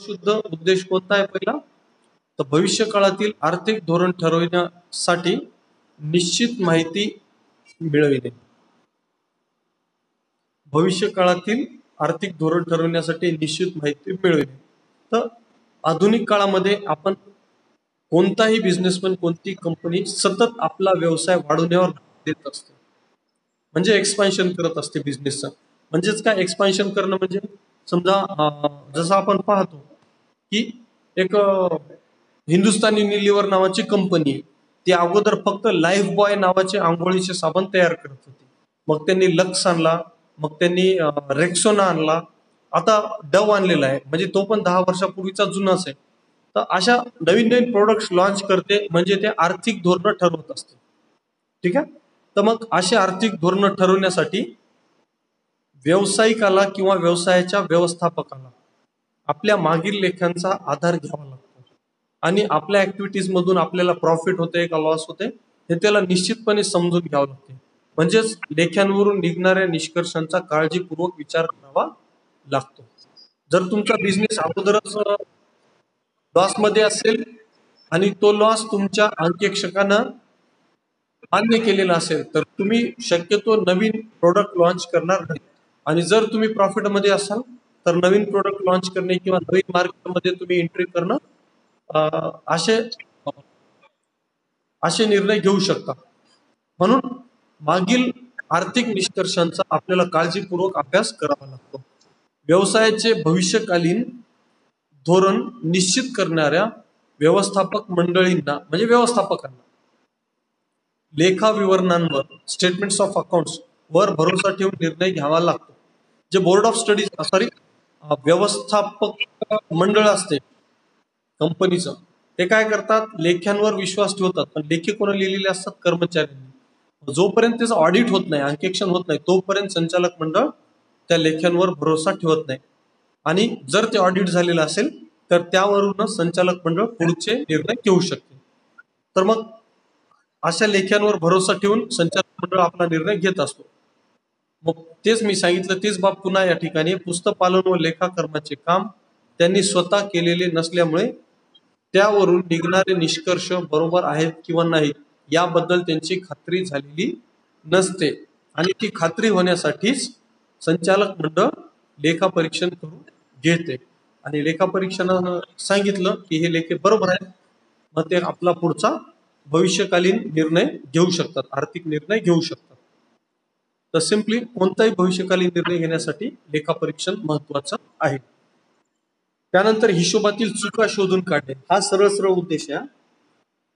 शुद्ध उद्देश कोणता आहे पहिला, तर भविष्य काळातील आर्थिक धोरण ठरविण्यासाठी निश्चित माहिती मिळविणे. भविष्य काळातील आर्थिक धोरण ठरवण्यासाठी निश्चित माहिती मिळविणे. तर आधुनिक काळामध्ये आपण कोणताही बिझनेसमॅन, कोणती कंपनी सतत आपला व्यवसाय वाढवण्यावर देत असते, म्हणजे एक्सपान्शन करत असते बिझनेसचं. म्हणजेच काय एक्सपान्शन करणं म्हणजे, समजा जसं आपण पाहतो की एक हिंदुस्थानी युनिलिव्हर नावाची कंपनी आहे. ती अगोदर फक्त लाईफ बॉय नावाचे आंघोळीचे साबण तयार करत होती. मग त्यांनी लक्स आणला, मग त्यांनी रेक्सोना आणला, आता डव आणलेला आहे, म्हणजे तो पण 10 वर्षापूर्वीचा जुनाच आहे. तर अशा नवीन नवीन प्रोडक्ट्स लॉन्च करते, म्हणजे ते आर्थिक धोरणं ठरवत असते. ठीक आहे. तर मग अशी आर्थिक धोरणं ठरवण्यासाठी व्यावसायिकाला किंवा व्यवसायाच्या व्यवस्थापकाला आपल्या मागील लेखांचा आधार घ्यावा लागतो आणि आपल्या ऍक्टिव्हिटीज मधून आपल्याला प्रॉफिट होते का लॉस होते हे त्याला निश्चितपणे समजून घ्यावं लागते. म्हणजेच लेख्यांवरून निघणाऱ्या निष्कर्षांचा काळजीपूर्वक विचार करावा लागतो. जर तुमचा बिझनेस अगोदरच लॉस मध्ये असेल आणि तो लॉस तुमच्या अंकेक्षकानं मान्य केलेला असेल, तर तुम्ही शक्यतो नवीन प्रोडक्ट लॉन्च करणार नाही. आणि जर तुम्ही प्रॉफिटमध्ये असाल तर नवीन प्रोडक्ट लॉन्च करणे किंवा नवीन मार्केटमध्ये तुम्ही एंट्री करणं असे असे निर्णय घेऊ शकता. म्हणून मागील आर्थिक निष्कर्षांचा आपल्याला काळजीपूर्वक अभ्यास करावा लागतो. व्यवसायाचे भविष्यकालीन धोरण निश्चित करणाऱ्या व्यवस्थापक मंडळींना, म्हणजे व्यवस्थापकांना, लेखा विवरणांवर, स्टेटमेंट्स ऑफ अकाउंट्स वर भरोसा ठेवून निर्णय घ्यावा लागतो. जे बोर्ड ऑफ स्टडीज व्यवस्थापक मंडळ असते कंपनीचं, ते काय करतात, लेख्यांवर विश्वास ठेवतात, पण लेखी कोण लिहिलेले असतात, कर्मचाऱ्यांनी. जोपर्यंत त्याचं ऑडिट होत नाही, अंकेक्षण होत नाही, तोपर्यंत संचालक मंडळ त्या लेख्यांवर भरोसा ठेवत नाही. आणि जर ते ऑडिट झालेलं असेल तर त्यावरूनच संचालक मंडळ पुढचे निर्णय घेऊ शकते. तर मग अशा लेख्यांवर भरोसा ठेवून संचालक मंडळ आपला निर्णय घेत असतो. मग तेच मी सांगितलं, तेच बाब पुन्हा या ठिकाणी, पुस्तक पालन व लेखाकर्माचे काम त्यांनी स्वतः केलेले नसल्यामुळे त्यावरून निघणारे निष्कर्ष बरोबर आहेत किंवा नाही याबद्दल त्यांची खात्री झालेली नसते. आणि ती खात्री होण्यासाठीच संचालक मंडळ लेखापरीक्षण करून घेते. आणि लेखापरीक्षणानं सांगितलं की हे लेखे बरोबर आहेत, मग ते आपला पुढचा भविष्यकालीन निर्णय घेऊ शकतात, आर्थिक निर्णय घेऊ शकतात. तर सिम्पली कोणताही भविष्यकालीन निर्णय घेण्यासाठी लेखापरीक्षण महत्वाचं आहे. त्यानंतर हिशोबातील चुका शोधून काढणे, हा सरळ सरळ उद्देश आहे.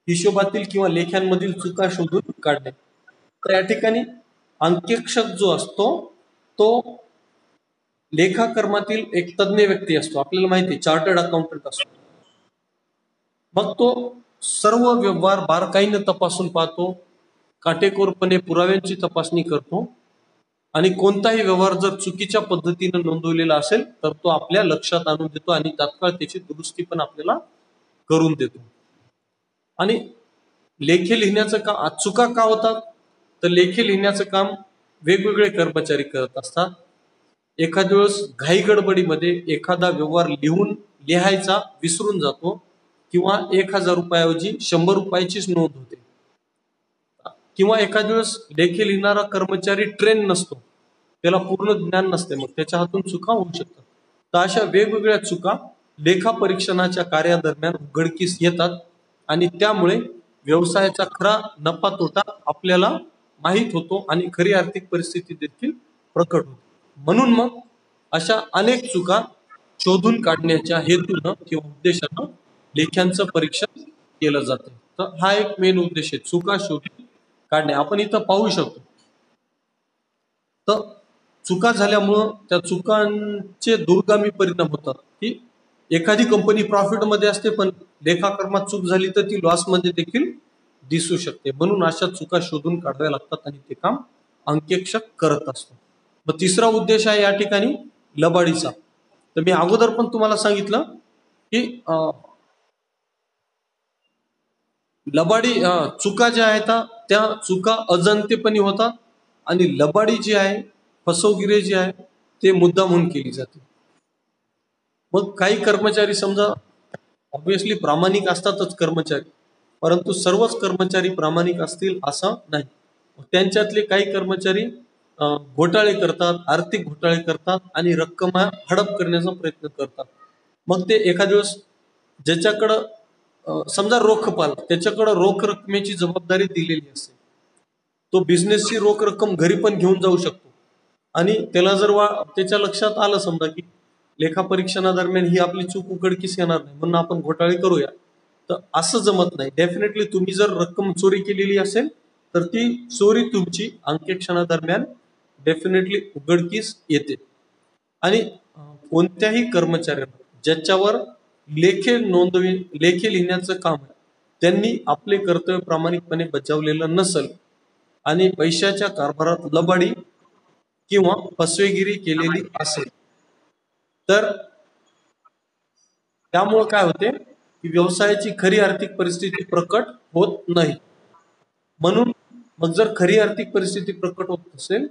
हिशोबातील किंवा लेख्यांमधील चुका शोधून काढणे. तर या ठिकाणी अंकेक्षक जो असतो तो लेखाकर्मातील एक तज्ञ व्यक्ती असतो, आपल्याला माहिती आहे, चार्टर्ड अकाउंटंट असतो. मग तो सर्व व्यवहार बारकाईने तपासून पाहतो, काटेकोरपणे पुराव्यांची तपासणी करतो आणि कोणताही व्यवहार जर चुकीच्या पद्धतीने नोंदवलेला असेल तर तो आपल्या लक्षात आणून देतो आणि तात्काळ त्याची दुरुस्ती पण आपल्याला करून देतो. आणि लेखे लिहिण्याचं काम, चुका का होतात, तर लेखे लिहिण्याचं काम वेगवेगळे कर्मचारी करत असतात. एखाद्या वेळेस घाई गडबडीमध्ये एखादा व्यवहार लिहायचा विसरून जातो किंवा 1000 रुपयाऐवजी 100 रुपयाचीच नोंद होते. किंवा एखाद्या वेळेस लेखे लिहिणारा कर्मचारी ट्रेन नसतो, त्याला पूर्ण ज्ञान नसते, मग त्याच्या हातून चुका होऊ शकतात. तर अशा वेगवेगळ्या चुका लेखा परीक्षणाच्या कार्यादरम्यान उघडकीस येतात आणि त्यामुळे व्यवसायाचा खरा नफा तोटा आपल्याला माहीत होतो आणि खरी आर्थिक परिस्थिती देखील प्रकट होते. म्हणून मग अशा अनेक चुका शोधून काढण्याच्या हेतूनं किंवा उद्देशानं लेख्यांचं परीक्षण केलं जातं. तर हा एक मेन उद्देश आहे, चुका शोधून काढणे. आपण इथं पाहू शकतो, तर चुका झाल्यामुळं त्या चुकांचे दूरगामी परिणाम होतात. की एखादी कंपनी प्रॉफिटमध्ये असते पण लेखाकर्मात चूक झाली तर ती लॉस मध्ये देखील दिसू शकते. म्हणून अशा चुका शोधून काढाव्या लागतात आणि ते काम अंकेक्षक करत असतो. मग तिसरा उद्देश आहे या ठिकाणी लबाडीचा. तर मी अगोदर पण तुम्हाला सांगितलं की लबाडी चुका ज्या आहेत त्या चुका अजाणतेपणी होतात आणि लबाडी जी आहे, फसवगिरी जी आहे, ते मुद्दामून केली जाते. मग काही कर्मचारी समजा ऑब्विसली प्रामाणिक असतातच कर्मचारी, परंतु सर्वच कर्मचारी प्रामाणिक असतील असं नाही. त्यांच्यातले काही कर्मचारी घोटाळे करतात, आर्थिक घोटाळे करतात आणि रक्कम हडप करण्याचा प्रयत्न करतात. मग ते एखाद्या दिवस ज्याच्याकडं समजा रोखपाल, त्याच्याकडं रोख रकमेची जबाबदारी दिलेली असते, तो बिझनेसची रोख रक्कम घरी पण घेऊन जाऊ शकतो. आणि त्याला जर त्याच्या लक्षात आलं समजा की लेखापरीक्षणादरम्यान ही आपली चूक उघडकीस येणार नाही म्हणून आपण घोटाळे करूया, तर असं जमत नाही. डेफिनेटली तुम्ही जर रक्कम चोरी केलेली असेल तर ती चोरी तुमची अंकेक्षणादरम्यान डेफिनेटली उघडकीस येते. आणि कोणत्याही कर्मचाऱ्यांना ज्याच्यावर लेखे लिहिण्याचं काम आहे, त्यांनी आपले कर्तव्य प्रामाणिकपणे बजावलेलं नसेल आणि पैशाच्या कारभारात लबाडी किंवा फसवेगिरी केलेली असेल तर त्यामुळे काय होते की व्यवसायाची खरी आर्थिक परिस्थिती प्रकट होत नाही. म्हणून मग जर खरी आर्थिक परिस्थिती प्रकट होत असेल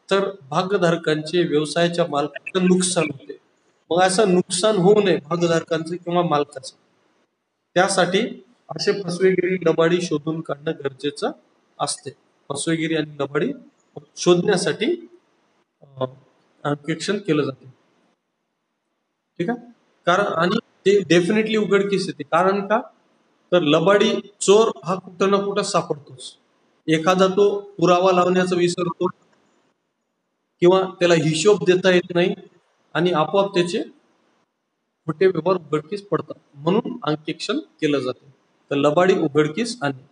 तर भागधारकांचे, व्यवसायाच्या मालकाचं नुकसान होते. मग असं नुकसान होऊ नये भागधारकांचं किंवा मालकाचं, त्यासाठी असे फसवेगिरी लबाडी शोधून काढणं गरजेचं असते. फसवेगिरी आणि लबाडी शोधण्यासाठी अंकेक्षण केलं जाते. ठीक आहे. कारण आणि ते डेफिनेटली उघडकीस येते. कारण का, तर लबाडी चोर हा कुठं ना कुठं सापडतोच. एखादा तो पुरावा लावण्याचा विसरतो किंवा त्याला हिशोब देता येत नाही आणि आपोआप त्याचे खोटे व्यवहार उघडकीस पडतात, म्हणून अंकेक्षण केलं जाते. तर लबाडी उघडकीस आणि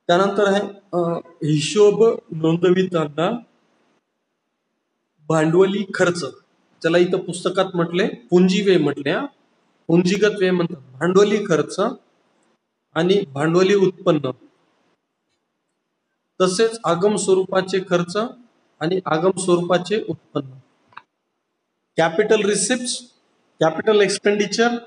त्यानंतर आहे हिशोब नोंदविताना भांडवली खर्च, त्याला इथं पुस्तकात म्हटले पुंजी व्यय म्हटले, पुंजीगत व्यय म्हणतात. भांडवली खर्च आणि भांडवली उत्पन्न, तसेच आगम स्वरूपाचे खर्च आणि आगम स्वरूपाचे उत्पन्न, capital receipt, capital expenditure,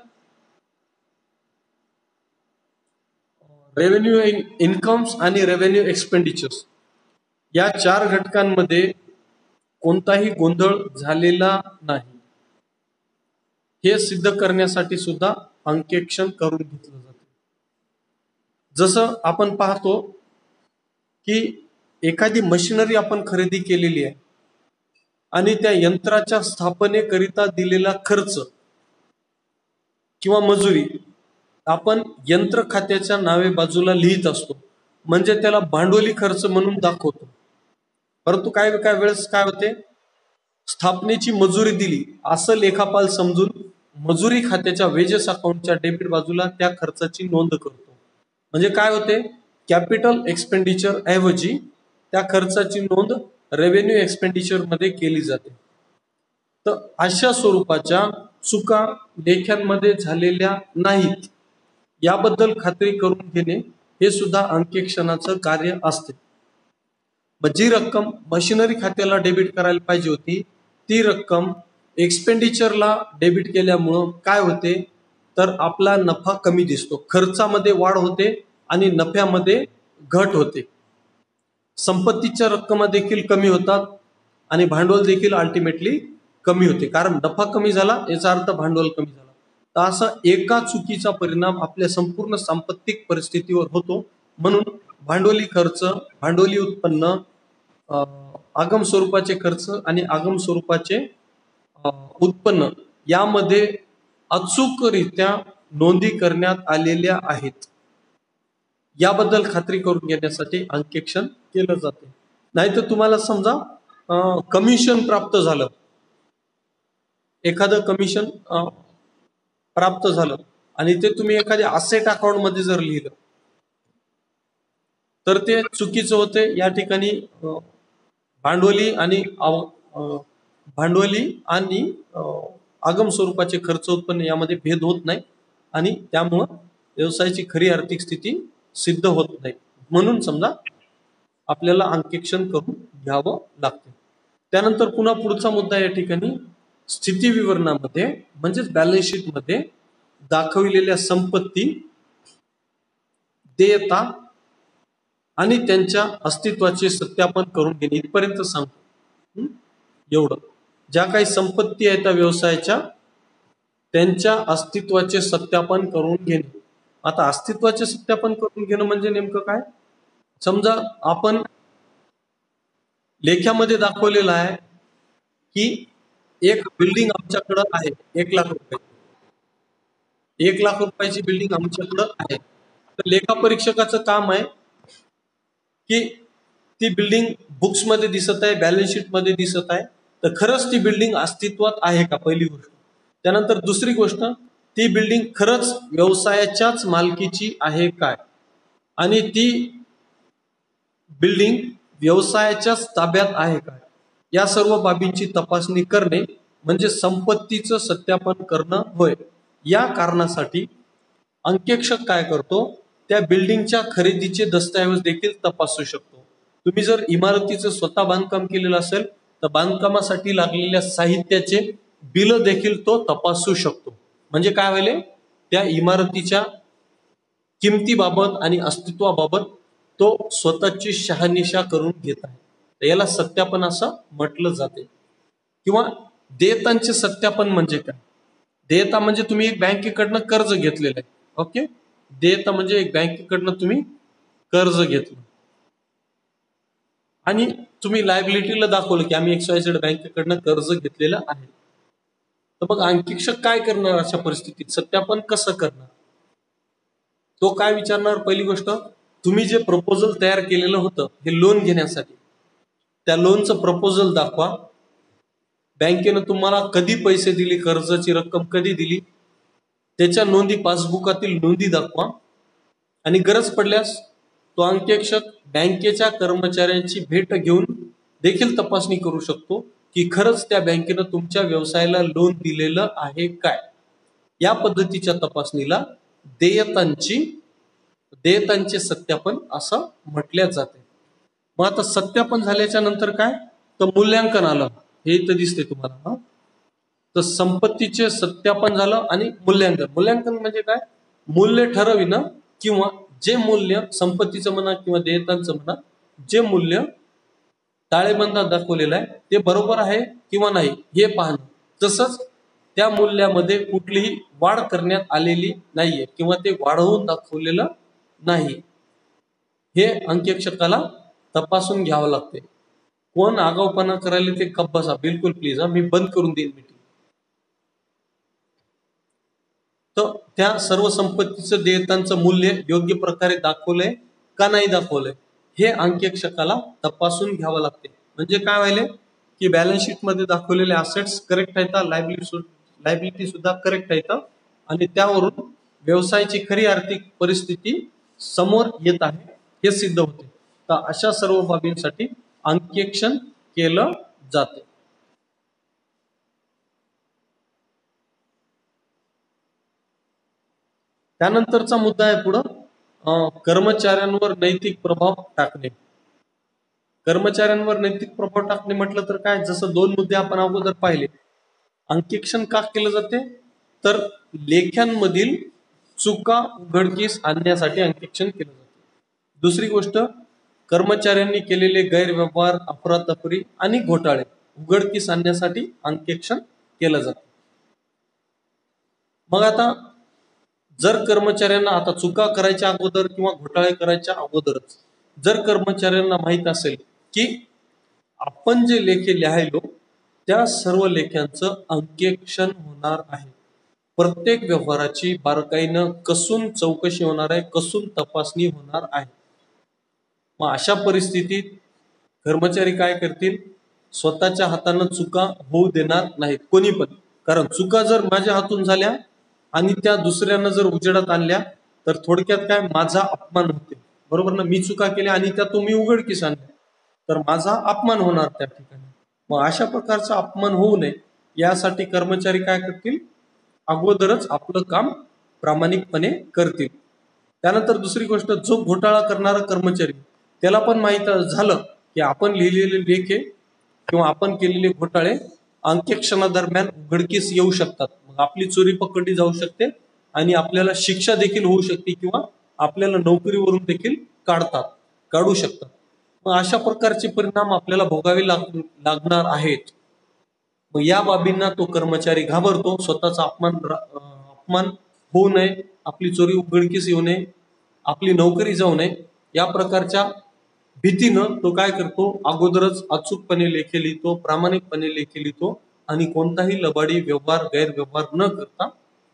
revenue incomes आणि रेव्हेन्यू एक्सपेंडिचर्स, या 4 घटकांमध्ये कोणताही गोंधळ झालेला नाही हे सिद्ध करण्यासाठी सुद्धा अंकेक्षण करून घेतलं जाते. जसं आपण पाहतो की एखादी मशिनरी आपण खरेदी केलेली आहे आणि त्या यंत्राच्या स्थापनेकरिता दिलेला खर्च किंवा मजुरी आपण यंत्र खात्याच्या नावे बाजूला लिहित असतो, म्हणजे त्याला भांडवली खर्च म्हणून दाखवतो. परंतु काय काय वेळेस काय होते, स्थापनेची मजुरी दिली असं लेखापाल समजून मजुरी खात्याच्या वेजेस अकाउंटच्या डेबिट बाजूला त्या खर्चाची नोंद करतो. म्हणजे काय होते, कॅपिटल एक्सपेंडिचर ऐवजी त्या खर्चाची नोंद रेव्हेन्यू एक्सपेंडिचर मध्ये केली जाते. तर अशा स्वरूपाच्या चुका लेख्यांमध्ये झालेल्या नाहीत याबद्दल खात्री करून घेणे हे सुद्धा अंकेक्षणाचं कार्य असते. जी रक्कम मशिनरी खात्याला डेबिट करायला पाहिजे होती ती रक्कम एक्सपेंडिचरला डेबिट केल्यामुळं काय होते, तर आपला नफा कमी दिसतो, खर्चामध्ये वाढ होते आणि नफ्यामध्ये घट होते. संपत्तीच्या रक्कमा देखील कमी होतात आणि भांडवल देखील अल्टिमेटली कमी होते, कारण नफा कमी झाला याचा अर्थ भांडवल कमी झाला. तर असा एका चुकीचा परिणाम आपल्या संपूर्ण सांपत्तिक परिस्थितीवर होतो. म्हणून भांडवली खर्च, भांडवली उत्पन्न, आगम स्वरूपाचे खर्च आणि आगम स्वरूपाचे उत्पन्न यामध्ये अचूकरित्या नोंदी करण्यात आलेल्या आहेत याबद्दल खात्री करून घेण्यासाठी अंकेक्षण केलं जाते. नाहीतर तुम्हाला समजा कमिशन प्राप्त झालं, एखादं कमिशन प्राप्त झालं आणि ते तुम्ही एखाद्या असेट अकाउंट मध्ये जर लिहिलं तर ते चुकीचं होते. या ठिकाणी भांडवली आणि आगम स्वरूपाचे खर्च उत्पन्न यामध्ये भेद होत नाही आणि त्यामुळं व्यवसायाची खरी आर्थिक स्थिती सिद्ध होत नाही. म्हणून समजा आपल्याला अंकेक्षण करून घ्यावं लागते. त्यानंतर पुन्हा पुढचा मुद्दा या ठिकाणी स्थिती विवरणामध्ये म्हणजेच बॅलन्स शीट मध्ये दाखविलेल्या संपत्ती, देयता आणि त्यांच्या अस्तित्वाचे सत्यापन करून घेणे इथपर्यंत सांगतो. एवढं. ज्या काही संपत्ती आहेत त्या व्यवसायाच्या, त्यांच्या अस्तित्वाचे सत्यापन करून घेणे. आता अस्तित्वाचे सत्यापन करून घेणं म्हणजे नेमकं काय? समजा आपण लेख्यामध्ये दाखवलेलं आहे की एक बिल्डिंग आमच्याकडं आहे 1,00,000 रुपये, 1,00,000 रुपयाची बिल्डिंग आमच्याकडं आहे. तर लेखापरीक्षकाचं काम आहे की ती बिल्डिंग बुक्स मध्ये दिसत आहे, बॅलन्स शीट मध्ये दिसत आहे, तर खरंच ती बिल्डिंग अस्तित्वात आहे का, पहिली गोष्ट. त्यानंतर दुसरी गोष्ट, ती बिल्डिंग खरंच व्यवसायाच्याच मालकीची आहे काय, आणि ती बिल्डिंग व्यवसायाच्याच ताब्यात आहे काय, या सर्व बाबींची तपासणी करणे म्हणजे संपत्तीचं सत्यापन करणं होय. या कारणासाठी अंकेक्षक काय करतो, त्या बिल्डिंगच्या खरेदीचे दस्तऐवज देखील तपासू शकतो. तुम्ही जर इमारतीचं स्वतः बांधकाम केलेलं असेल तर बांधकामासाठी लागलेल्या साहित्याचे बिल देखील तो तपासू शकतो. म्हणजे काय होईल, त्या इमारतीच्या किमतीबाबत आणि अस्तित्वाबाबत तो स्वतःची शहानिशा करून घेत आहे. तर याला सत्यापन असं म्हटलं जाते. किंवा देयतांचे सत्यापन म्हणजे काय? देयता म्हणजे तुम्ही एक बँकेकडनं कर्ज घेतलेलं आहे. ओके, देयता म्हणजे एक बँकेकडनं तुम्ही कर्ज घेतलं आणि तुम्ही लायबिलिटीला दाखवलं की आम्ही XYZ बँकेकडनं कर्ज घेतलेलं आहे. तर मग अंकेक्षक काय करणार अशा परिस्थितीत, सत्यापन कसं करणार? तो काय विचारणार, पहिली गोष्ट, तुम्ही जे प्रपोजल तयार केलेलं होतं हे लोन घेण्यासाठी, त्या लोनचं प्रपोजल दाखवा. बँकेनं तुम्हाला कधी पैसे दिले, कर्जाची रक्कम कधी दिली, त्याच्या नोंदी, पासबुकातील नोंदी दाखवा. आणि गरज पडल्यास तो अंकेक्षक बँकेच्या कर्मचाऱ्यांची भेट घेऊन देखील तपासणी करू शकतो की खरंच त्या बँकेनं तुमच्या व्यवसायाला लोन दिलेलं आहे काय. या पद्धतीच्या तपासणीला देयतांचे सत्यापन असं म्हटल्या जाते. मग आता सत्यापन झाल्याच्या नंतर काय, तर मूल्यांकन आलं. हे इथं दिसते तुम्हाला. तर संपत्तीचे सत्यापन झालं आणि मूल्यांकन म्हणजे काय, मूल्य ठरविणं किंवा जे मूल्य संपत्तीचं म्हणा किंवा देयतांचं म्हणा, जे मूल्य ताळेबंदात दाखवलेलं आहे ते बरोबर आहे किंवा नाही हे पाहणं. तसंच त्या मूल्यामध्ये कुठलीही वाढ करण्यात आलेली नाहीये किंवा ते वाढवून दाखवलेलं नाही, हे अंकेक्षकाला तपासून घ्यावं लागते. कोण आगाऊपणा करायला ते गप्प बसा, बिलकुल प्लीज, मी बंद करून देईन मीटिंग. तर त्या सर्व संपत्तीचं देयतांचं मूल्य योग्य प्रकारे दाखवलंय का नाही दाखवलंय हे अंकेक्षकाला तपासून घ्यावं लागते. म्हणजे काय व्हायले की बॅलन्स शीट मध्ये दाखवलेले असेट्स करेक्ट आहेत, लायबिलिटी सुद्धा करेक्ट आहेत, आणि त्यावरून व्यवसायाची खरी आर्थिक परिस्थिती समोर येत आहे हे सिद्ध होते. तर अशा सर्व बाबींसाठी अंकेक्षण केलं जाते. त्यानंतरचा मुद्दा आहे पुढं कर्मचाऱ्यांवर नैतिक प्रभाव टाकणे. कर्मचाऱ्यांवर नैतिक प्रभाव टाकणे म्हटलं तर काय, जसं दोन मुद्दे आपण अगोदर पाहिले. अंकेक्षण का केलं जाते, तर लेख्यांमधील चुका उघडकीस आणण्यासाठी अंकेक्षण केलं जाते. दुसरी गोष्ट, कर्मचाऱ्यांनी केलेले गैरव्यवहार, अफरातफरी आणि घोटाळे उघडकीस आणण्यासाठी अंकेक्षण केलं जातं. मग आता जर कर्मचाऱ्यांना, आता चुका करायच्या अगोदर किंवा घोटाळे करायच्या अगोदरच जर कर्मचाऱ्यांना माहित असेल की आपण जे लेखे लिहायलो त्या सर्व लेख्यांचं अंकेक्षण होणार आहे, प्रत्येक व्यवहाराची बारकाईनं कसून चौकशी होणार आहे, कसून तपासणी होणार आहे. मग अशा परिस्थितीत कर्मचारी काय करतील, स्वतःच्या हातानं चुका होऊ देणार नाहीत कोणी पण. कारण चुका जर माझ्या हातून झाल्या आणि त्या दुसऱ्यांना जर उजेडात आणल्या तर थोडक्यात काय, माझा अपमान होते, बरोबर ना. मी चुका केल्या आणि त्या तुम्ही उघडकीस आणल्या तर माझा अपमान होणार त्या ठिकाणी. मग अशा प्रकारचा अपमान होऊ नये यासाठी कर्मचारी काय करतील, अगोदरच आपलं काम प्रामाणिकपणे करतील. त्यानंतर दुसरी गोष्ट, जो घोटाळा करणारा कर्मचारी, त्याला पण माहित झालं की आपण लिहिलेले लेखे किंवा आपण केलेले घोटाळे अंकेक्षणादरम्यान उघडकीस येऊ शकतात, मग आपली चोरी पकडली जाऊ शकते आणि आपल्याला शिक्षा देखील होऊ शकते किंवा आपल्याला नोकरीवरून देखील काढू शकतात. मग अशा प्रकारचे परिणाम आपल्याला भोगावे लागणार आहेत. मग या बाबींना तो कर्मचारी घाबरतो, स्वतःचा अपमान होऊ नये, आपली चोरी उघडकीस येऊ नये, आपली नोकरी जाऊ नये, या प्रकारच्या भीतीनं तो काय करतो, अगोदरच अचूकपणे लेखे लिहितो, प्रामाणिकपणे लेखे लिहितो आणि कोणताही लबाडी व्यवहार गैरव्यवहार न करता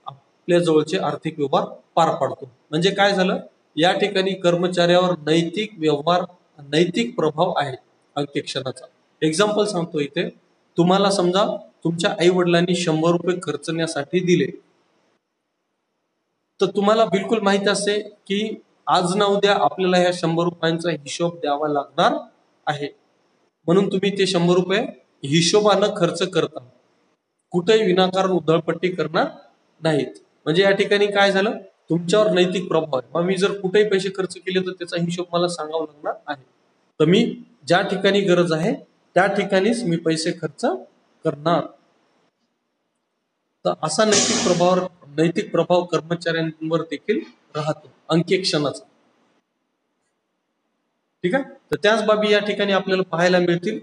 आपल्या जवळचे आर्थिक व्यवहार पार पाडतो. म्हणजे काय झालं, या ठिकाणी कर्मचाऱ्यावर नैतिक प्रभाव आहे अंकेक्षणाचा. एक्झाम्पल सांगतो इथे, तुम्हाला समजा तुमच्या आई वडिलांनी 100 रुपये खर्चण्यासाठी दिले, तर तुम्हाला बिलकुल माहित असते की आज ना उद्या आपल्याला ह्या 100 रुपयांचा हिशोब द्यावा लागणार आहे, म्हणून तुम्ही ते 100 रुपये हिशोबानं खर्च करता, कुठेही विनाकारण उधळपट्टी करणार नाहीत. म्हणजे या ठिकाणी काय झालं, तुमच्यावर नैतिक प्रभाव आहे. मग मी जर कुठेही पैसे खर्च केले तर त्याचा हिशोब मला सांगावा लागणार आहे. तर मी ज्या ठिकाणी गरज आहे त्या ठिकाणीच मी पैसे खर्च करणार. तर असा नैतिक प्रभाव कर्मचाऱ्यांवर देखील राहतो अंकेक्षणाचा. ठीक आहे. तर त्याच बाबी या ठिकाणी आपल्याला पाहायला मिळतील.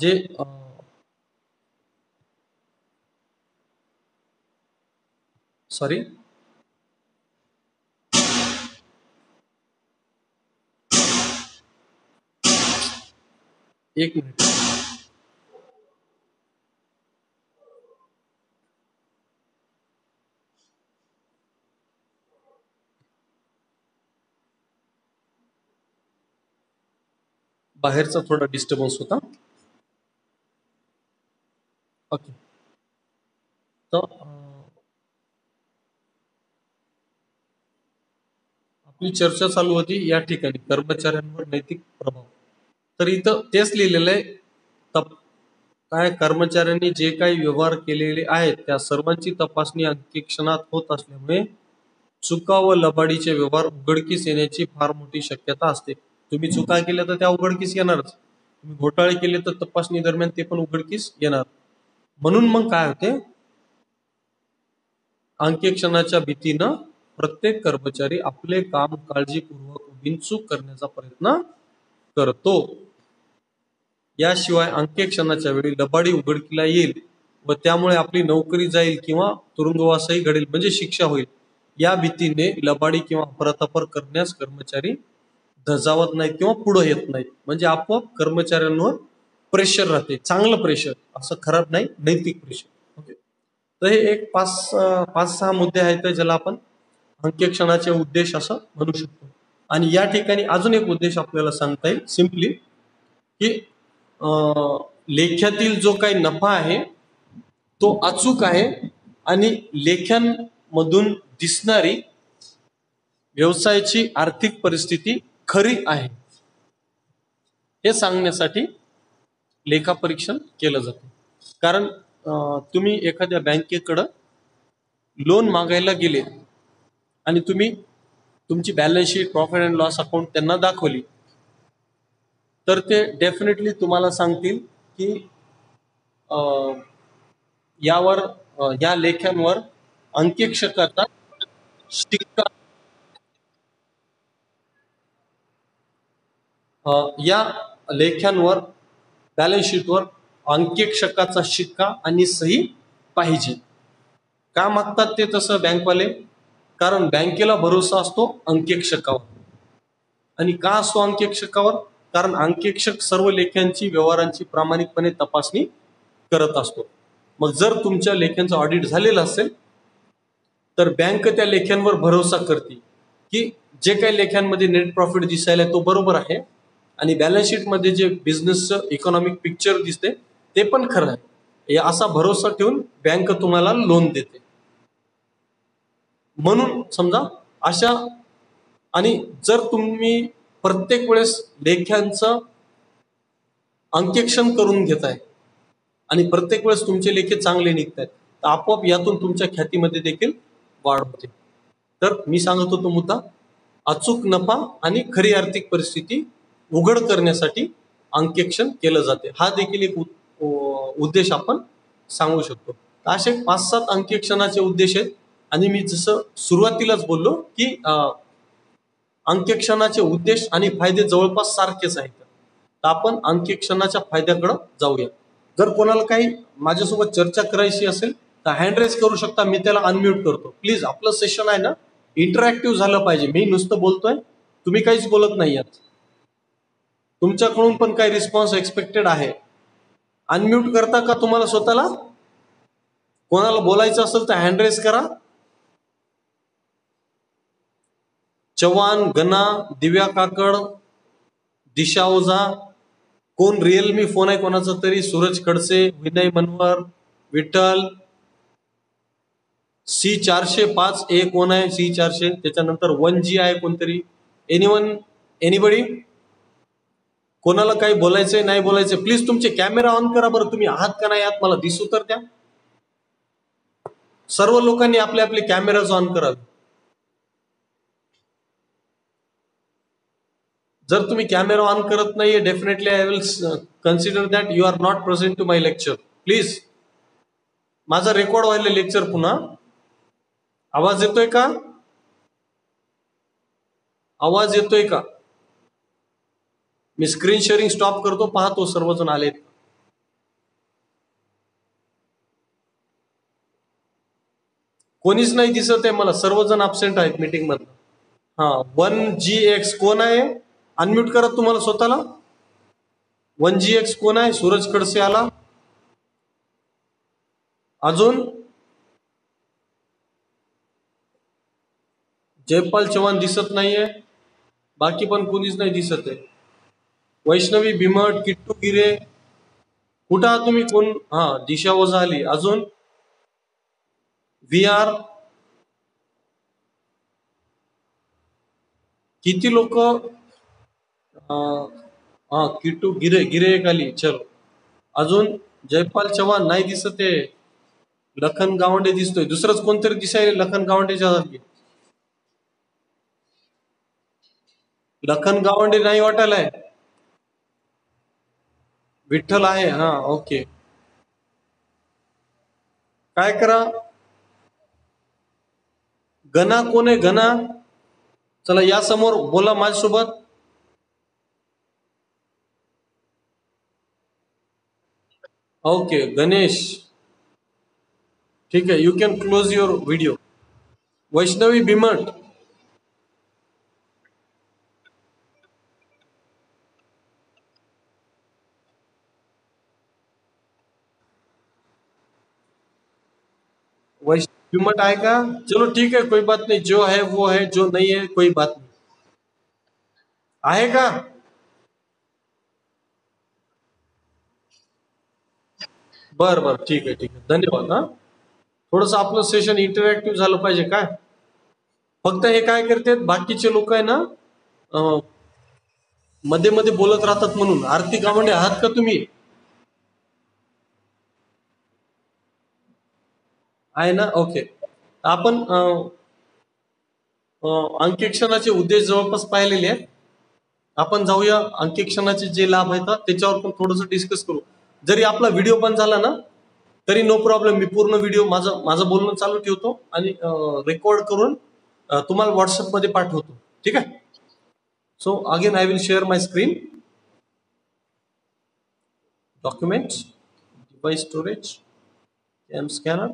जे सॉरी एक मिनिट. बाहेरचा थोडा डिस्टर्बन्स होता. ओके. तर आपली चर्चा चालू होती या ठिकाणी कर्मचाऱ्यांवर नैतिक प्रभाव. तर इथं तेच लिहिलेलं आहे, काय कर्मचाऱ्यांनी जे काही व्यवहार केलेले आहेत त्या सर्वांची तपासणी अंकेक्षणात होत असल्यामुळे चुका व लबाडीचे व्यवहार उघडकीस येण्याची फार मोठी शक्यता असते. तुम्ही चुका केल्या तर त्या उघडकीस येणारच, तुम्ही घोटाळे केले तर तपासणी दरम्यान ते पण उघडकीस येणार. म्हणून मग काय होते, अंकेक्षणाच्या भीतीनं प्रत्येक कर्मचारी आपले काम काळजीपूर्वक बिनचूक करण्याचा प्रयत्न करतो. याशिवाय अंकेक्षणाच्या वेळी लबाडी उघडकीला येईल व त्यामुळे आपली नोकरी जाईल किंवा तुरुंगवासही घडेल, म्हणजे शिक्षा होईल, या भीतीने लबाडी किंवा अफरातफर करण्यास कर्मचारी धजावत नाहीत किंवा पुढे येत नाहीत. म्हणजे आपोआप कर्मचाऱ्यांवर प्रेशर राहते, चांगलं प्रेशर, असं खराब नाही, नैतिक प्रेशर. ओके. तर हे एक 5-6 मुद्दे आहेत ज्याला आपण अंकेक्षणाचे उद्देश असं म्हणू शकतो. आणि या ठिकाणी अजून एक उद्देश आपल्याला सांगता येईल सिंपली, की लेख्यातील जो काही नफा आहे तो अचूक आहे आणि लेख्यांमधून दिसणारी व्यवसायाची आर्थिक परिस्थिती खरी आहे, हे सांगण्यासाठी लेखापरीक्षण केलं जातं. कारण तुम्ही एखाद्या बँकेकडं लोन मागायला गेले आणि तुम्ही तुमची balance sheet, profit and loss account त्यांना दाखवली, तर ते डेफिनेटली तुम्हाला सांगतील की यावर या लेख्यांवर अंकेक्षकाचा शिक्का, या लेख्यांवर बॅलन्स शीटवर अंकेक्षकाचा शिक्का आणि सही पाहिजे. का मागतात ते तसं बँकवाले? कारण बँकेला भरोसा असतो अंकेक्षकावर. आणि का असतो अंकेक्षकावर? कारण अंकेक्षक सर्व लेख्यांची, व्यवहारांची प्रामाणिकपणे तपासणी करत असतो. मग जर तुमच्या लेख्यांचं ऑडिट झालेलं असेल तर बँक त्या लेख्यांवर भरोसा करते की जे काही लेख्यांमध्ये नेट प्रॉफिट दिसायला तो बरोबर आहे आणि बॅलन्स शीट मध्ये जे बिझनेसचं इकॉनॉमिक पिक्चर दिसते ते पण खरं आहे, असा भरोसा ठेवून बँक तुम्हाला लोन देते. म्हणून समजा अशा, आणि जर तुम्ही प्रत्येक वेळेस लेख्यांचं अंकेक्षण करून घेताय आणि प्रत्येक वेळेस तुमचे लेखे चांगले निघतात, तर आपोआप यातून तुमच्या ख्यातीमध्ये देखील वाढ होते. तर मी सांगत होतो मुद्दा, अचूक नफा आणि खरी आर्थिक परिस्थिती उघड करण्यासाठी अंकेक्षण केलं जाते, हा देखील एक उद्देश आपण सांगू शकतो. असे 5-7 अंकेक्षणाचे उद्देश आहेत. आणि मी जसं सुरुवातीलाच बोललो की अंकेक्षणाचे उद्देश आणि फायदे जवळपास सारखेच आहेत. तर आपण अंकेक्षणाच्या फायद्याकडे जाऊया. जर कोणाला काही माझ्यासोबत चर्चा करायची असेल तर हँड रेस करू शकता, मी त्याला अनम्यूट करतो. प्लीज, आपलं सेशन आहे ना इंटरॅक्टिव्ह झालं पाहिजे. मी नुसतं बोलतोय, तुम्ही काहीच बोलत नाही आहात. तुमच्याकडून पण काही रिस्पॉन्स एक्सपेक्टेड आहे. अनम्यूट करता का तुम्हाला स्वतःला? कोणाला बोलायचं असेल तर हँड रेस करा. चव्हाण, गणा, दिव्या काकड, दिशा ओझा, कोण रिअलमी फोन आहे कोणाचा तरी, सूरज खडसे, विनय मनवर, विठ्ठल, C405 कोण आहे? C400, त्याच्यानंतर 1G आहे कोणतरी. एनीबडी? कोणाला काही बोलायचंय नाही बोलायचंय? प्लीज तुमचे कॅमेरा ऑन करा बरं. तुम्ही आहात का नाही आहात मला दिसू तर द्या. सर्व लोकांनी आपले आपले कॅमेराज ऑन करावे. जर तुम्ही कॅमेरा ऑन करत नाहीये, definitely I will consider that you are not present to my lecture. Please, माझा रेकॉर्ड व्हायला लेक्चर पुन्हा. आवाज येतोय का? आवाज येतोय का? मी स्क्रीन शेअरिंग स्टॉप करतो, पाहतो सर्वजण आलेत. कोणीच नाही दिसत आहे मला, सर्वजण अब्सेंट आहेत मीटिंग मध्ये. हा, 1GX कोण आहे? अनम्यूट करा तुम्हाला स्वतःला. 1GX कोण आहे? सूरज खडसे आला. अजून जयपाल चव्हाण दिसत नाहीये. बाकी पण कोणीच नाही दिसत आहे. वैष्णवी भीमट, किट्टू गिरे, कुठं आहात तुम्ही? कोण? हा, दिशा ओझा आली. अजून VR, किती लोक? हा, किट्टू गिरे, गिरे एक आली. चलो, अजून जयपाल चव्हाण नाही दिसत आहे. लखन गावंडे दिसतोय. दुसरंच कोणतरी दिसायला लखन गावंडेच्या जागी. लखन गावंडे नाही वाटायलाय. विठ्ठल आहे. हा, ओके. काय करा? गणा कोण आहे? गणा, चला या समोर बोला माझ्यासोबत. ओके, गणेश, ठीक आहे, you can close your video. Vaishnavi Bhimat, Vaishnavi Bhimat आहे का? चलो ठीक है, कोई बात नहीं, जो है वो है, जो नहीं है कोई बात नहीं. आहे का? बर बर, ठीक आहे, ठीक आहे, धन्यवाद. हा, थोडस आपलं सेशन इंटरॅक्टिव्ह झालं पाहिजे काय. फक्त हे काय करते बाकीचे लोक आहे ना, अं, मध्ये मध्ये बोलत राहतात म्हणून. आरती गावंडे आहात का तुम्ही? आहे ना, ओके. आपण अंकेक्षणाचे उद्देश जवळपास पाहिलेले आहेत. आपण जाऊया अंकेक्षणाचे जे लाभ आहेत त्याच्यावर पण थोडंसं डिस्कस करू. जरी आपला व्हिडिओ बंद झाला ना तरी नो प्रॉब्लेम, मी पूर्ण व्हिडिओ माझं माझं बोलणं चालू ठेवतो आणि रेकॉर्ड करून तुम्हाला व्हॉट्सअपमध्ये पाठवतो. ठीक आहे. So again I will share my screen. Documents, device storage, M scanner.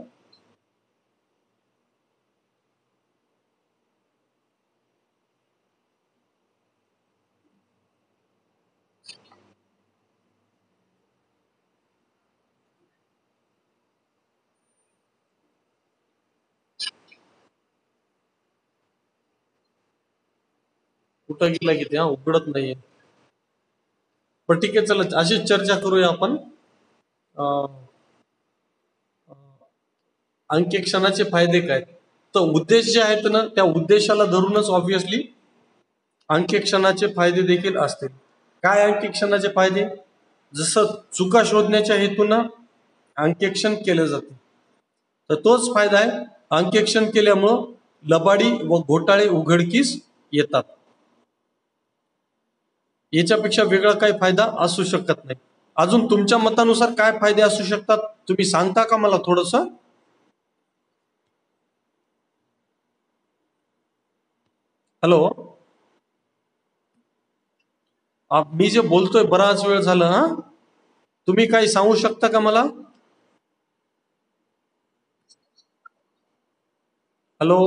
कुठं गेला किती? हा, उघडत नाहीये. पण ठीक आहे, चला अशीच चर्चा करूया आपण. अं, अंकेक्षणाचे फायदे काय? तर उद्देश जे आहेत ना त्या उद्देशाला धरूनच ऑब्विसली अंकेक्षणाचे फायदे देखील असतील. काय अंकेक्षणाचे फायदे? जसं चुका शोधण्याच्या हेतूनं अंकेक्षण केलं जातं, तर तोच फायदा आहे. अंकेक्षण केल्यामुळं लबाडी व घोटाळे उघडकीस येतात. याच्यापेक्षा वेगळा काही फायदा असू शकत नाही. अजून तुमच्या मतानुसार काय फायदे असू शकतात तुम्ही सांगता का मला थोडस? हॅलो, मी जे बोलतोय बराच वेळ झाला, हा, तुम्ही काही सांगू शकता का मला? हॅलो,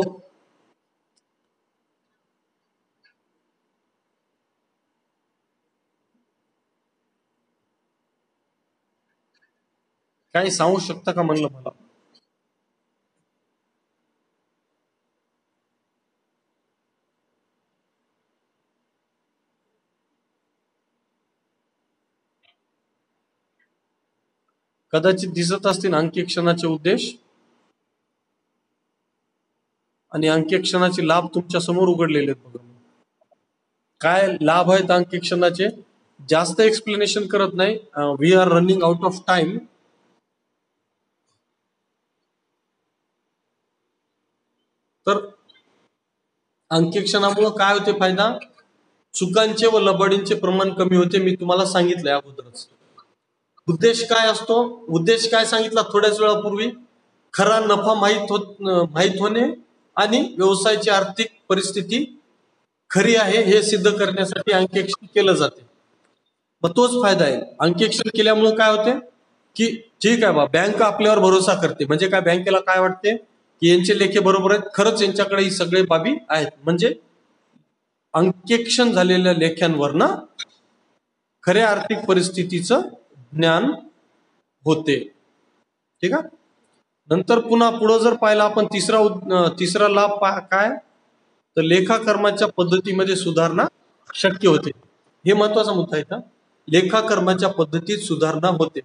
काही सांगू शकता का म्हणलं मला? कदाचित दिसत असतील अंकेक्षणाचे उद्देश आणि अंकेक्षणाचे लाभ तुमच्या समोर उघडलेले आहेत बघा. काय लाभ आहेत अंकेक्षणाचे? जास्त एक्सप्लेनेशन करत नाही, we are running out of time. तर अंकेक्षणामुळे काय होते फायदा? चुकांचे व लबाडींचे प्रमाण कमी होते. मी तुम्हाला सांगितलंय अगोदरच. उद्देश काय असतो? उद्देश काय सांगितला थोड्याच वेळापूर्वी? खरा नफा माहीत होणे आणि व्यवसायाची आर्थिक परिस्थिती खरी आहे हे सिद्ध करण्यासाठी अंकेक्षण केलं जाते. मग तोच फायदा आहे. अंकेक्षण केल्यामुळे काय होते की ठीक आहे बा, बँक आपल्यावर भरोसा करते. म्हणजे काय, बँकेला काय वाटते की यांचे लेखे बरोबर आहेत, खरंच यांच्याकडे ही सगळे बाबी आहेत. म्हणजे अंकेक्षण झालेल्या लेख्यांवर ना खऱ्या आर्थिक परिस्थितीचं ज्ञान होते. ठीक आहे. नंतर पुन्हा पुढे जर पाहिला आपण तिसरा लाभ काय, तर लेखाकर्माच्या पद्धतीमध्ये सुधारणा शक्य होते. हे महत्वाचा मुद्दा आहे का? लेखाकर्माच्या पद्धतीत सुधारणा होते.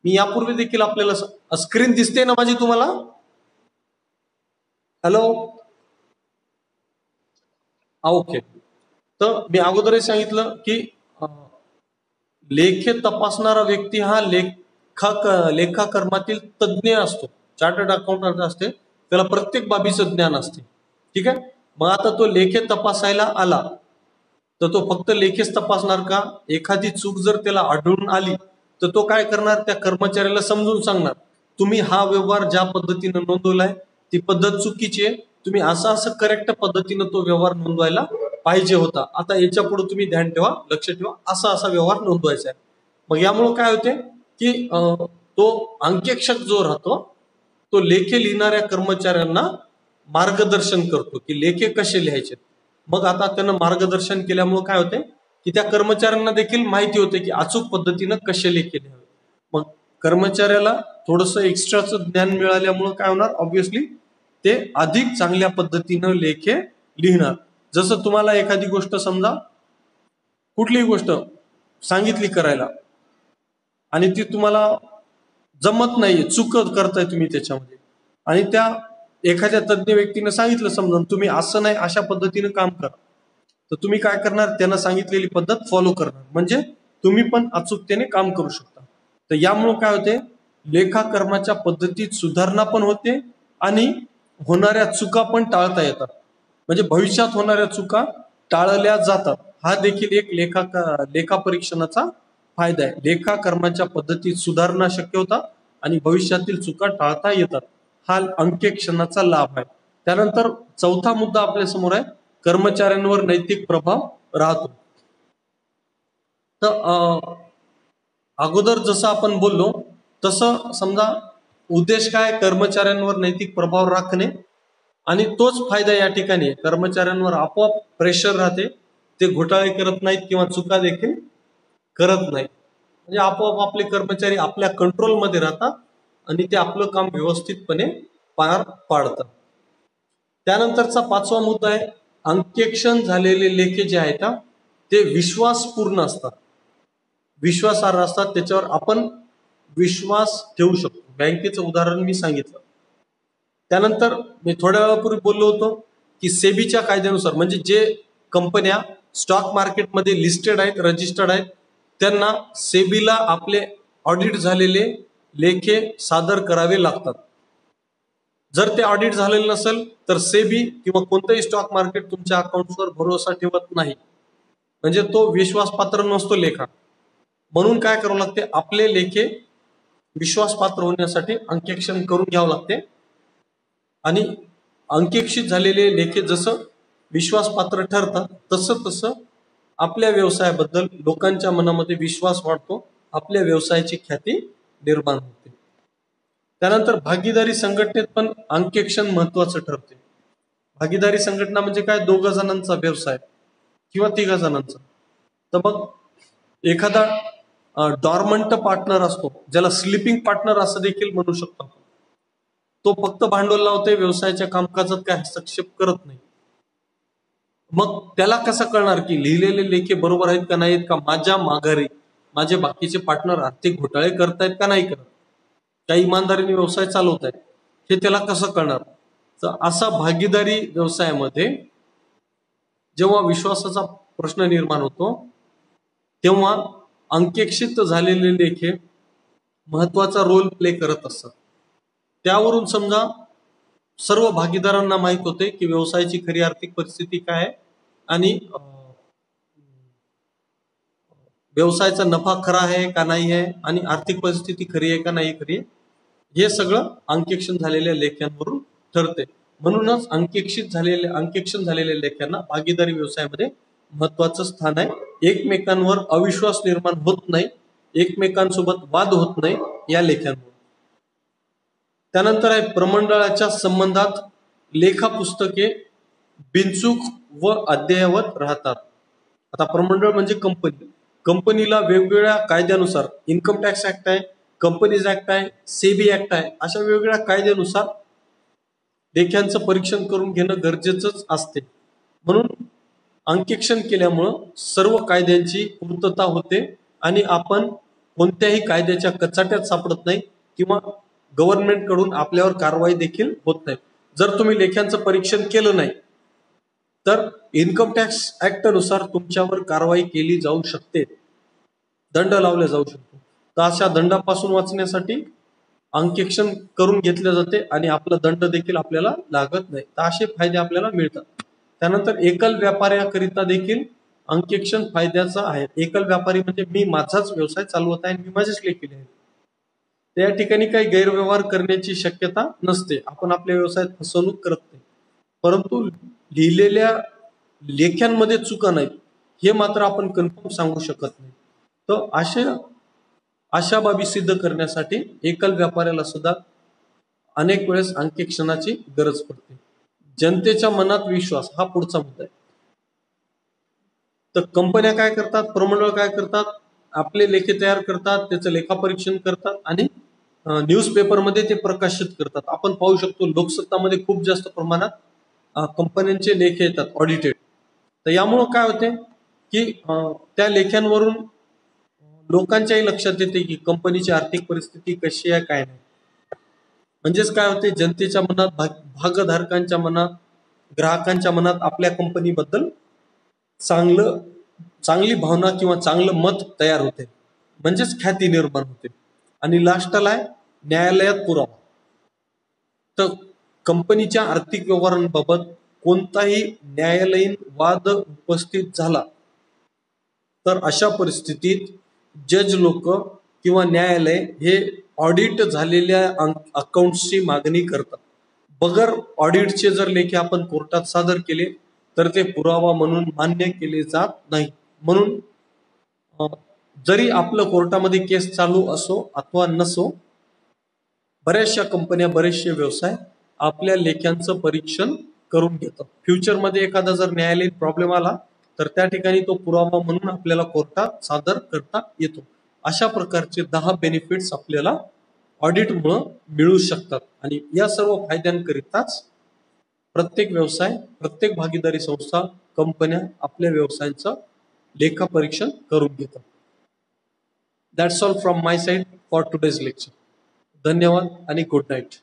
मी यापूर्वी देखील आपल्याला स्क्रीन दिसते ना माझी तुम्हाला? Hello, okay. तर मी अगोदरही सांगितलं की लेखे तपासणारा व्यक्ती हा लेखाकर्मातील तज्ज्ञ असतो, चार्टर्ड अकाउंटंट असते, त्याला प्रत्येक बाबीचं ज्ञान असते. ठीक आहे. मग आता तो लेखे तपासायला आला तर तो फक्त लेखेच तपासणार का? एखादी चूक जर त्याला आढळून आली तर तो काय करणार? त्या कर्मचाऱ्याला समजून सांगणार, तुम्ही हा व्यवहार ज्या पद्धतीनं नोंदवलाय ती पद्धत चुकीची आहे, तुम्ही असं करेक्ट पद्धतीनं तो व्यवहार नोंदवायला पाहिजे होता. आता याच्या पुढे तुम्ही ध्यान ठेवा, लक्ष ठेवा, असा व्यवहार नोंदवायचा आहे. मग यामुळे काय होते की तो अंकेक्षक जो राहतो तो लेखे लिहिणाऱ्या कर्मचाऱ्यांना मार्गदर्शन करतो की लेखे कसे लिहायचे. मग आता त्यांना मार्गदर्शन केल्यामुळे काय होते की त्या कर्मचाऱ्यांना देखील माहिती होते की अचूक पद्धतीनं कसे लेखे लिहावे. मग कर्मचाऱ्याला थोडस एक्स्ट्राचं ज्ञान मिळाल्यामुळे काय होणार? ऑब्व्हियसली ते अधिक चांगल्या पद्धतीनं लेखे लिहिणार. जसं तुम्हाला एखादी गोष्ट, समजा कुठलीही गोष्ट सांगितली करायला आणि ती तुम्हाला जमत नाहीये, चूक करताय तुम्ही त्याच्यामध्ये, आणि त्या एखाद्या तज्ज्ञ व्यक्तीने सांगितलं समजून तुम्ही असं नाही अशा पद्धतीने काम करा, तर तुम्ही काय करणार? त्यांना सांगितलेली पद्धत फॉलो करणार, म्हणजे तुम्ही पण अचूकतेने काम करू शकता. तर यामुळे काय होते? लेखाकर्माच्या पद्धतीत सुधारणा पण होते आणि होणाऱ्या चुका पण टाळता येतात. म्हणजे भविष्यात होणाऱ्या चुका टाळल्या जातात. हा देखील एक लेखा परीक्षणाचा फायदा आहे. लेखाकर्माच्या पद्धतीत सुधारणा शक्य होतात आणि भविष्यातील चुका टाळता येतात. हा अंकेक्षणाचा लाभ आहे. त्यानंतर चौथा मुद्दा आपल्या समोर आहे, कर्मचाऱ्यांवर नैतिक प्रभाव राहतो. तर अगोदर जसं आपण बोललो तसं समजा उद्देश काय? कर्मचाऱ्यांवर नैतिक प्रभाव राखणे, आणि तोच फायदा या ठिकाणी कर्मचाऱ्यांवर आपोआप प्रेशर राहते, ते घोटाळे करत नाहीत किंवा चुका देखील करत नाहीत. म्हणजे आपोआप आपले कर्मचारी आपल्या कंट्रोलमध्ये राहतात आणि ते आपलं काम व्यवस्थितपणे पार पाडतात. त्यानंतरचा पाचवा मुद्दा आहे, अंकेक्षण झालेले लेखे जे आहेत ते विश्वासपूर्ण असतात, विश्वासार्ह असतात, त्याच्यावर आपण विश्वास ठेवू शकतो. बँकेचं उदाहरण मी सांगितलं. त्यानंतर मी थोड्या वेळापूर्वी बोललो होतो की सेबीच्या कायद्यानुसार, म्हणजे जे कंपन्या स्टॉक मार्केटमध्ये लिस्टेड आहेत, रजिस्टर्ड आहेत, त्यांना सेबीला आपले ऑडिट झालेले लेखे सादर करावे लागतात. जर ते ऑडिट झालेलं नसेल तर सेबी किंवा कोणतंही स्टॉक मार्केट तुमच्या अकाउंटवर भरोसा ठेवत नाही, म्हणजे तो विश्वासपात्र नसतो लेखा. म्हणून काय करावं लागते? आपले लेखे विश्वासपात्र होण्यासाठी अंकेक्षण करून घ्यावं लागते, आणि अंकेक्षित झालेले लेखे जसं विश्वासपात्र ठरतात तसं आपल्या व्यवसायाबद्दल लोकांच्या मनामध्ये विश्वास वाढतो आपल्या व्यवसायाची ख्याती निर्माण होते. त्यानंतर भागीदारी संघटनेत पण अंकेक्षण महत्वाचं ठरते. भागीदारी संघटना म्हणजे काय, 2 जणांचा व्यवसाय किंवा 3 जणांचा. तर मग एखादा डॉर्मंट पार्टनर असतो, ज्याला स्लीपिंग पार्टनर असं देखील म्हणू शकतो. तो फक्त भांडवल लावतोय, व्यवसायाच्या कामकाजात काय हस्तक्षेप करत नाही. मग त्याला कसं कळणार की लिहिलेले लेखे बरोबर आहेत का नाहीत, का माझ्या माघारी माझे बाकीचे पार्टनर आर्थिक घोटाळे करतायत का नाही करत, काही इमानदारीने व्यवसाय चालवत आहेत, हे त्याला कसं कळणार. तर असा भागीदारी व्यवसायामध्ये जेव्हा विश्वासाचा प्रश्न निर्माण होतो, तेव्हा अंकेक्षित झालेले लेखे महत्वाचा रोल प्ले करत असतात. त्यावरून समजा सर्व भागीदारांना माहित होते की व्यवसायाची खरी आर्थिक परिस्थिती काय आहे आणि व्यवसायाचा नफा खरा आहे का नाही आहे आणि आर्थिक परिस्थिती खरी आहे का नाही खरी आहे, हे सगळं अंकेक्षण झालेल्या लेख्यांवरून ठरते. म्हणूनच अंकेक्षण झालेल्या लेख्यांना भागीदारी व्यवसायामध्ये महत्वाचं स्थान आहे. एकमेकांवर अविश्वास निर्माण होत नाही, एकमेकांसोबत वाद होत नाही या लेख्यांवर. त्यानंतर आहे प्रमंडळाच्या संबंधात लेखा पुस्तके बिनचूक व अद्ययावत राहतात. आता प्रमंडळ म्हणजे कंपनीला वेगवेगळ्या कायद्यानुसार, इन्कम टॅक्स ऍक्ट आहे, कंपनीज ऍक्ट आहे, सेबी ऍक्ट आहे, अशा वेगवेगळ्या कायद्यानुसार लेख्यांचं परीक्षण करून घेणं गरजेचंच असते. म्हणून अंकेक्षण केल्यामुळं सर्व कायद्यांची पूर्तता होते आणि आपण कोणत्याही कायद्याच्या कचाट्यात सापडत नाही किंवा गव्हर्नमेंट कडून आपल्यावर कारवाई देखील होत नाही. जर तुम्ही लेख्यांचं परीक्षण केलं नाही तर इन्कम टॅक्स ऍक्ट नुसार तुमच्यावर कारवाई केली जाऊ शकते, दंड लावला जाऊ शकतो. तर अशा दंडापासून वाचण्यासाठी अंकेक्षण करून घेतले जाते आणि आपला दंड देखील आपल्याला लागत नाही. तर असे फायदे आपल्याला मिळतात. त्यानंतर एकल व्यापाऱ्याकरिता देखील अंकेक्षण फायद्याचं आहे. एकल व्यापारी म्हणजे मी माझाच व्यवसाय चालवत आहे आणि मी माझेच लेखी लिहिले, त्या ठिकाणी काही गैरव्यवहार करण्याची शक्यता नसते, आपण आपल्या व्यवसायात फसवणूक करत नाही. परंतु लिहिलेल्या लेख्यांमध्ये चुका नाहीत हे मात्र आपण कन्फर्म सांगू शकत नाही. तर अशा बाबी सिद्ध करण्यासाठी एकल व्यापाऱ्याला सुद्धा अनेक वेळेस अंकेक्षणाची गरज पडते. जनतेच्या मनात विश्वास हा पुढचा मुद्दा आहे. तर कंपन्या काय करतात, प्रमंडळ काय करतात, आपले लेखे तयार करतात, त्याचं लेखापरीक्षण करतात आणि न्यूजपेपरमध्ये ते प्रकाशित करतात. आपण पाहू शकतो लोकसत्तामध्ये खूप जास्त प्रमाणात कंपन्यांचे लेखे येतात ऑडिटेड. तर यामुळं काय होते की त्या लेख्यांवरून लोकांच्याही लक्षात येते की कंपनीची आर्थिक परिस्थिती कशी आहे काय नाही. म्हणजेच काय होते, जनतेच्या मनात, भागधारकांच्या मनात, ग्राहकांच्या मनात आपल्या कंपनीबद्दल चांगली भावना किंवा चांगलं मत तयार होते, म्हणजेच ख्याती निर्माण होते. आणि लास्टला आहे न्यायालयात पुरावा. तर कंपनीच्या आर्थिक व्यवहारांबाबत कोणताही न्यायालयीन वाद उपस्थित झाला तर अशा परिस्थितीत जज लोक किंवा न्यायालय हे ऑडिट झालेल्या अकाउंट्सची मागणी करतात. बगर ऑडिटचे जर लेखे आपण कोर्टात सादर केले तर ते पुरावा म्हणून मान्य केले जात नाही. म्हणून जरी आपलं कोर्टामध्ये केस चालू असो अथवा नसो, बऱ्याचशा कंपन्या, बरेचसे व्यवसाय आपल्या लेख्यांचं परीक्षण करून घेतात. फ्युचरमध्ये एखादा जर न्यायालयीन प्रॉब्लेम आला तर त्या ठिकाणी तो पुरावा म्हणून आपल्याला कोर्टात सादर करता येतो. अशा प्रकारचे 10 बेनिफिट्स आपल्याला ऑडिटमुळे मिळू शकतात. आणि या सर्व फायद्यांकरिताच प्रत्येक व्यवसाय, प्रत्येक भागीदारी संस्था, कंपन्या आपल्या व्यवसायांचं लेखापरीक्षण करून घेतात. That's all from my side for today's lecture. धन्यवाद आणि गुड नाईट.